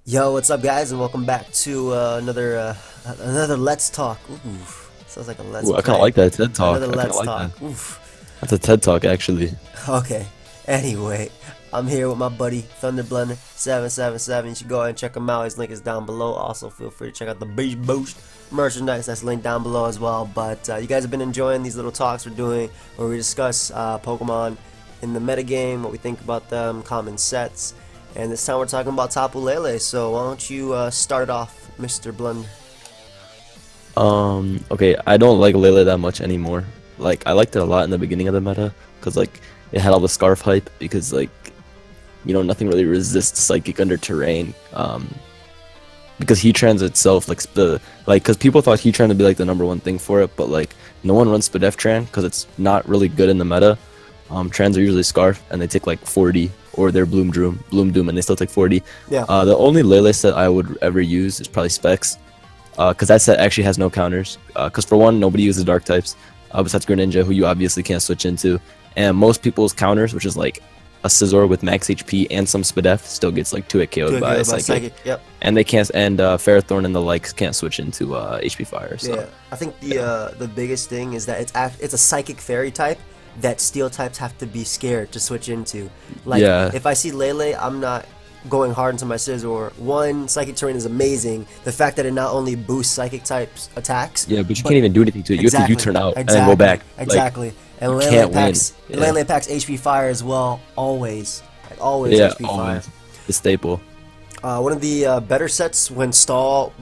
Yo, what's up, guys, and welcome back to another Let's Talk. Ooh, sounds like a Let's Ooh, I kind of Play. like that TED Talk. Another I kind of Let's like Talk. that. Oof. That's a TED Talk, actually. Okay. Anyway, I'm here with my buddy Thunder Blunder 777. You should go ahead and check him out. His link is down below. Also, feel free to check out the Beach Boost merchandise. That's linked down below as well. But you guys have been enjoying these little talks we're doing, where we discuss Pokemon in the metagame, what we think about them, common sets. And this time we're talking about Tapu Lele, so why don't you start it off, Mr. Blunder? Okay, I don't like Lele that much anymore. Like, I liked it a lot in the beginning of the meta, because, like, it had all the Scarf hype, because, like, nothing really resists Psychic under terrain. Because Heatran's itself, because people thought Heatran would be, like, the #1 thing for it, but, like, no one runs Spadef because it's not really good in the meta. Trans are usually Scarf, and they take, like, 40, or they're Bloom Doom, and they still take 40. Yeah. The only Lele set I would ever use is probably Specs, because that set actually has no counters. Because for one, nobody uses Dark types, besides Greninja, who you obviously can't switch into. And most people's counters, which is like a Scizor with max HP and some Spadef, still gets like 2-hit KO'd by Psychic. Yep. And they can't, and Ferrothorn and the likes can't switch into HP Fire. So. Yeah. I think the biggest thing is that it's a Psychic Fairy type that Steel types have to be scared to switch into. Like, if I see Lele, I'm not going hard into my Scizor. One, Psychic Terrain is amazing. The fact that it not only boosts Psychic types attacks. Yeah, but you can't even do anything to it. You have to U-turn out and then go back. Exactly. Like, and Lele packs HP Fire as well, always. Like, always HP Fire. The staple. One of the better sets when Stall,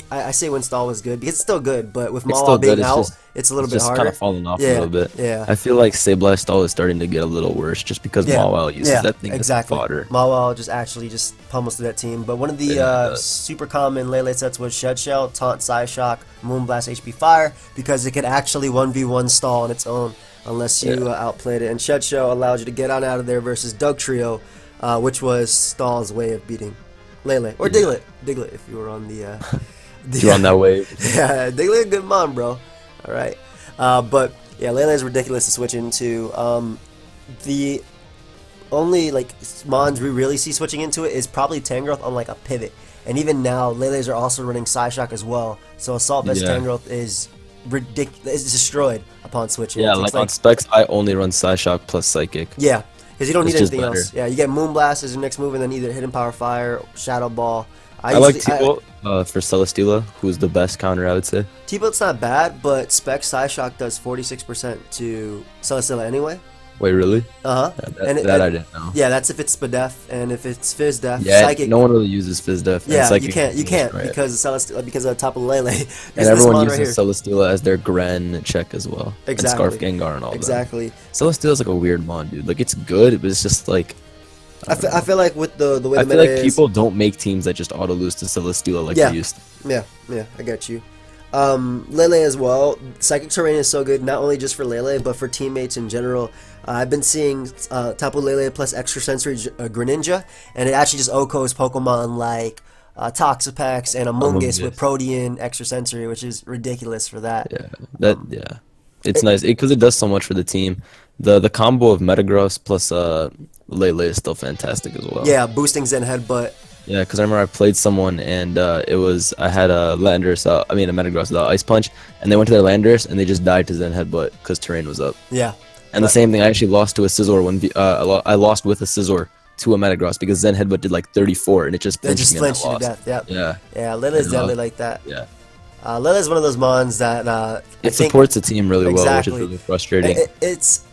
I say when Stall was good because it's still good, but with It's Mawa being good. out, it's a little bit harder. Kind of falling off a little bit. Yeah. I feel like Sableye Stall is starting to get a little worse just because Mawile uses that thing as fodder. Mawile just pummels through that team. But one of the super common Lele sets was Shed Shell, Taunt, Psyshock, Moonblast, HP Fire, because it could actually 1v1 Stall on its own unless you outplayed it. And Shed Shell allowed you to get on out of there versus Doug Trio, which was Stall's way of beating Lele or Diglett if you were on the you're on that wave. Yeah, Diglett, good mom, bro. All right, but yeah, Lele is ridiculous to switch into. The only mons we really see switching into it is probably Tangrowth on like a pivot, and even now Lele's are also running Psyshock as well. So Assault Vest Tangrowth is ridiculous, is destroyed upon switching. Yeah, like on Specs, I only run Psyshock plus Psychic. Yeah. Because you don't need anything else. Yeah, you get Moonblast as your next move, and then either Hidden Power Fire, Shadow Ball. I like T-Bolt for Celesteela, who's the best counter, I would say. T-Bolt's not bad, but Spec Psyshock does 46% to Celesteela anyway. Wait, really? Uh-huh. Yeah, that I didn't know. Yeah, that's if it's Spadef, and if it's Fizdef, Psychic. No one really uses Fizdef. Yeah, you can't because of Tapu Lele. And everyone uses Celesteela as their Gren check as well. Exactly. And Scarf Gengar and all that. Exactly. Celesteela's like a weird mon, dude. Like, it's good, but it's just like... I feel like with the way the meta is... people don't make teams that just auto-lose to Celesteela like they used to. Yeah, I get you. Lele as well. Psychic Terrain is so good, not only just for Lele, but for teammates in general. I've been seeing Tapu Lele plus Extrasensory Greninja, and it actually just OHKOs Pokemon like Toxapex and Amoonguss with Protean Extrasensory, which is ridiculous for that. Yeah, it's nice because it does so much for the team. The combo of Metagross plus Lele is still fantastic as well. Yeah, boosting Zen Headbutt. Yeah, because I remember I played someone and I had a Metagross without Ice Punch, and they went to their Landorus and they just died to Zen Headbutt because terrain was up. Yeah. And the same thing, I actually lost to a Scizor when I lost with a Scizor to a Metagross because Zen Headbutt did like 34 and it just flinched me to death. Yep. Yeah, Lele's definitely like that. Yeah. Lele's one of those mons that it supports the team really well, which is really frustrating.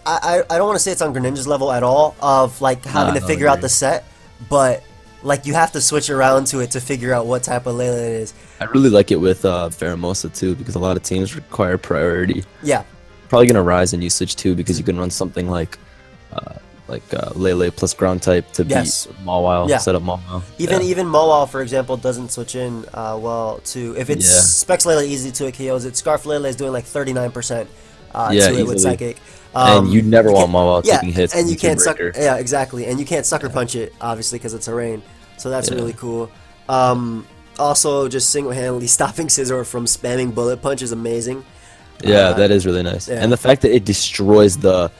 I don't want to say it's on Greninja's level at all of like having to figure out the set, but like you have to switch around to it to figure out what type of Lele it is. I really like it with Pheromosa too because a lot of teams require priority. Yeah. Probably gonna rise in usage too because you can run something like Lele plus ground type to beat Mawile, set up Mawile. Even Mawile, for example, doesn't switch in well to if it's Specs Lele easy to it KOs it. Scarf Lele is doing like 39% to it with Psychic. And you never want Mawile taking hits. And you can't sucker. Yeah, exactly. And you can't sucker punch it obviously because it's terrain. So that's really cool. Also, just single-handedly stopping Scizor from spamming Bullet Punch is amazing. Yeah, that is really nice. And the fact that it destroys the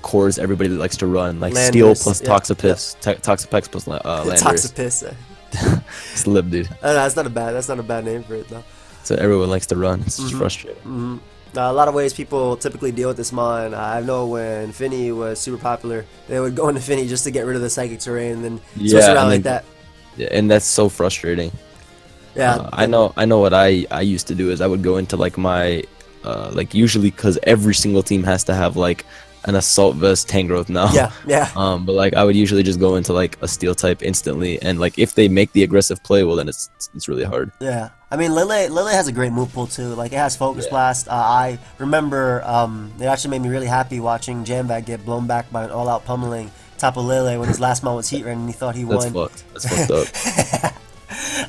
cores everybody likes to run, like Landorus, Steel plus Toxapex plus Landorus. Toxapex. Slip, dude. That's not a bad name for it though. So everyone likes to run. It's just frustrating. A lot of ways people typically deal with this mon. I know when Finny was super popular, they would go into Finny just to get rid of the psychic terrain and then switch Yeah, around and like then, that. yeah, and that's so frustrating. Yeah, I know what I used to do is I would go into like my like usually because every single team has to have like an assault vest Tangrowth now. yeah. But like I would usually just go into like a steel type instantly, and like if they make the aggressive play, well then it's really hard. Yeah, I mean Lele has a great move pool too. Like it has Focus Yeah. Blast. I remember it actually made me really happy watching Jambag get blown back by an all-out pummeling Tapu Lele when his last mon was Heat Ren and he thought he That's won. fucked. That's fucked up.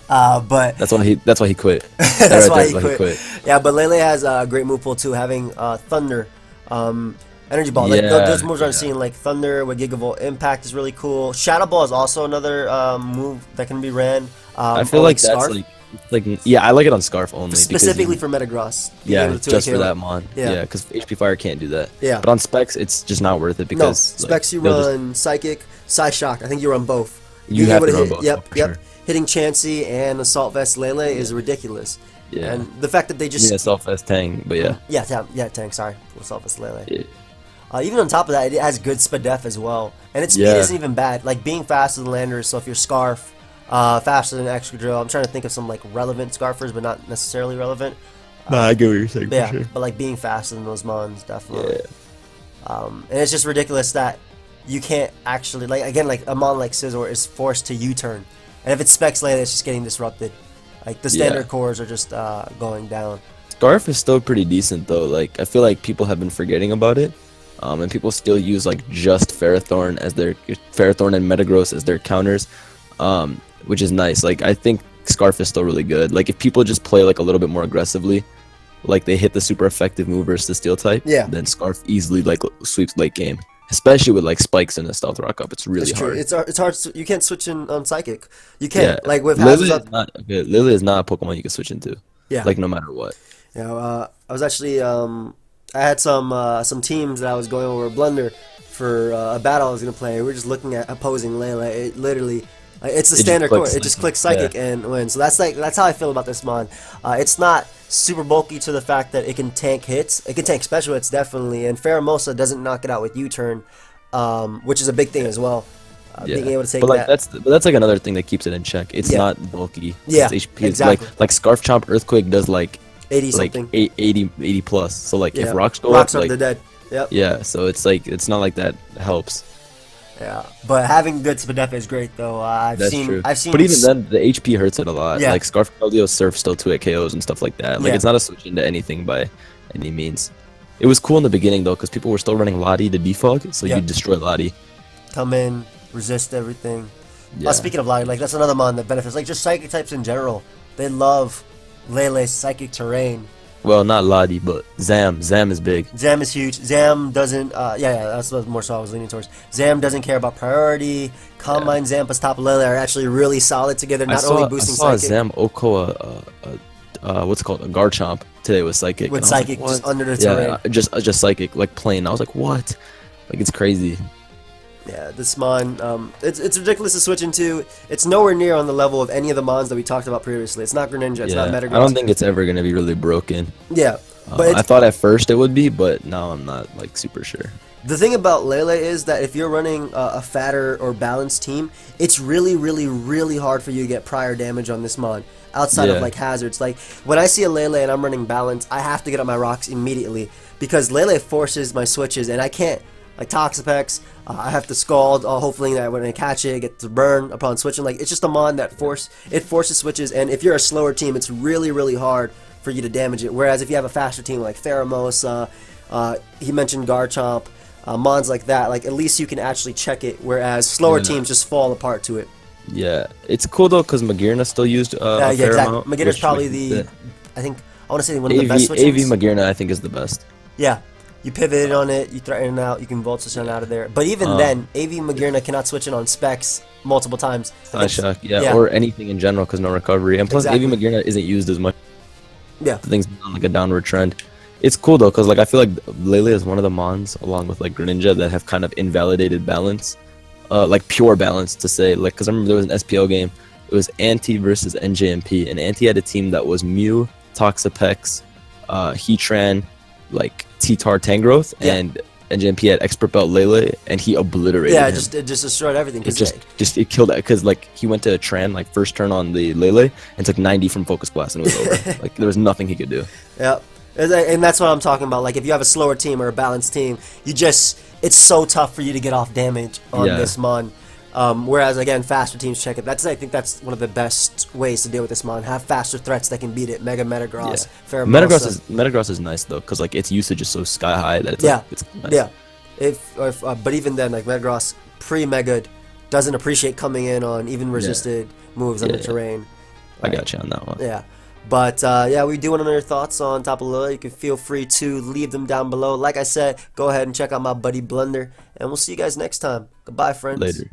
But That's why he quit. that's That why right he quit. Yeah, but Lele has a great move pool too, having Thunder, Energy Ball. Like Yeah, those moves I'm yeah. seeing, like Thunder with Gigavolt Impact is really cool. Shadow Ball is also another move that can be ran. I feel or, like that's Scarf, like yeah, I like it on Scarf only because specifically for Metagross. being yeah, able to just for KO. that mon. Yeah. Yeah, because HP Fire can't do that. Yeah. But on Specs, it's just not worth it No, because Specs you they'll just- run Psychic, Psyshock. I think you run both. You Being have able to run hit, both, Yep, for yep. sure. Hitting Chansey and Assault Vest Lele is ridiculous. Yeah. And the fact that they just yeah, Self Fast Tang, but yeah. yeah, Tank. Sorry, Assault Vest Lele. Yeah. Even on top of that, it has good Spadef as well, and its speed Yeah. isn't even bad. Like being faster than Landers, so if you're Scarf, faster than Excadrill. I'm trying to think of some like relevant Scarfers, but not necessarily relevant. Nah, I get what you're saying But yeah, but like being faster than those Mons, definitely. And it's just ridiculous that you can't actually like again like a Mon like Scizor is forced to U-turn, and if it's Specs Lele, it's just getting disrupted. Like the standard cores are just going down. Scarf is still pretty decent though. Like I feel like people have been forgetting about it, and people still use like just Ferrothorn as their Ferrothorn and Metagross as their counters, which is nice. Like I think Scarf is still really good. Like if people just play like a little bit more aggressively, like they hit the super effective move versus the Steel type, Yeah. then Scarf easily like sweeps late game. Especially with like spikes in a Stealth Rock up, it's really It's true. hard. It's hard. You can't switch in on Psychic. You can't like with Lily Hazard's up. is not okay, Lily is not a Pokemon you can switch into. Yeah. Like no matter what. You know, I was actually I had some teams that I was going over Blunder for a battle I was gonna play. We were just looking at opposing Lele. It literally, it's the just standard core. clicks It just Psychic, clicks Psychic and wins. So that's how I feel about this mon. It's not super bulky to the fact that it can tank hits. It can tank special hits definitely, and Pheromosa doesn't knock it out with U-turn, which is a big thing as well. Being able to take but like that. that's like another thing that keeps it in check. It's Yeah. not bulky. Yeah, Its HP exactly. is like Scarf Chomp Earthquake does like 80 like something. 80 plus. So like Yeah. if rocks go Rocks up, are like the dead. Yep. yeah, so it's like it's not like that helps. Yeah, but having good Spadef is great though. I've That's seen, true. I've seen. But even then, the HP hurts it a lot. Yeah. Like Scarf Keldeo Surf still 2-hit KOs and stuff like that. Like Yeah. it's not a switch into anything by any means. It was cool in the beginning though, because people were still running Lottie to defog, so Yeah. you destroy Lottie. come in, resist everything. Yeah. Speaking of Lottie, like that's another mon that benefits. Like just psychic types in general, they love Lele's psychic terrain. Well, not Lottie, but Zam. Zam is big. Zam is huge. Zam doesn't. That's what more so I was leaning towards. Zam doesn't care about priority. Combine Zam plus Tapu Lele are actually really solid together. Not only boosting I saw psychic Zam Oko what's it called, a Garchomp today with psychic. with and I was psychic like, just what? under the terrain. Yeah, just psychic, like plain. I was like, what? Like it's crazy. Yeah, this mon, it's ridiculous to switch into. It's nowhere near on the level of any of the mons that we talked about previously. It's not Greninja, it's Yeah, not Metagross. I don't think it's ever gonna be really broken. Yeah, but I thought at first it would be, but now I'm not like super sure. the thing about Lele is that if you're running a fatter or balanced team, it's really, really, really hard for you to get prior damage on this mon. Outside of Yeah. like hazards, like when I see a Lele and I'm running balance, I have to get up my rocks immediately because Lele forces my switches and I can't. Like Toxapex, I have to Scald, hopefully that when I catch it, I get to burn upon switching. Like it's just a mon that forces switches, and if you're a slower team, it's really, really hard for you to damage it. Whereas if you have a faster team like Pheromosa, he mentioned Garchomp, mons like that, like at least you can actually check it. Whereas slower Yeah. teams just fall apart to it. Yeah, it's cool though because Magirna still used a fair amount. Magirna's which probably makes I think I want to say one of the best AV switches. Magirna I think is the best. Yeah. You pivot on it, you threaten it out, you can Volt Switch out of there. But even then, AV Magirna cannot switch it on specs multiple times. Shock, yeah, or anything in general because no recovery. And plus, Exactly. AV Magirna isn't used as much. Yeah. The thing's on like a downward trend. It's cool though because like I feel like Lele is one of the mons along with like Greninja that have kind of invalidated balance, like pure balance to say. Like because I remember there was an SPL game It was Anti versus NJMP, and Anti had a team that was Mew, Toxapex, Heatran, like T-Tar Tangrowth, Yeah. and NJMP had Expert Belt Lele, and he obliterated Yeah, him. it just destroyed everything. It killed it because like he went to a Tran like first turn on the Lele and took 90 from Focus Blast and it was over. Like there was nothing he could do. Yep. And that's what I'm talking about. Like if you have a slower team or a balanced team, it's so tough for you to get off damage on this mon. Whereas again, faster teams check it. I think that's one of the best ways to deal with this mon. Have faster threats that can beat it. Mega Metagross, Pheromosa. Metagross is nice though because like its usage is so sky high that it's it's nice. Yeah. But even then, like Metagross pre-Mega'd doesn't appreciate coming in on even resisted moves under terrain. I got you on that one. Yeah. But yeah, we do want to know your thoughts on Tapu Lele. You can feel free to leave them down below. Like I said, go ahead and check out my buddy Blunder, and we'll see you guys next time. Goodbye, friends. Later.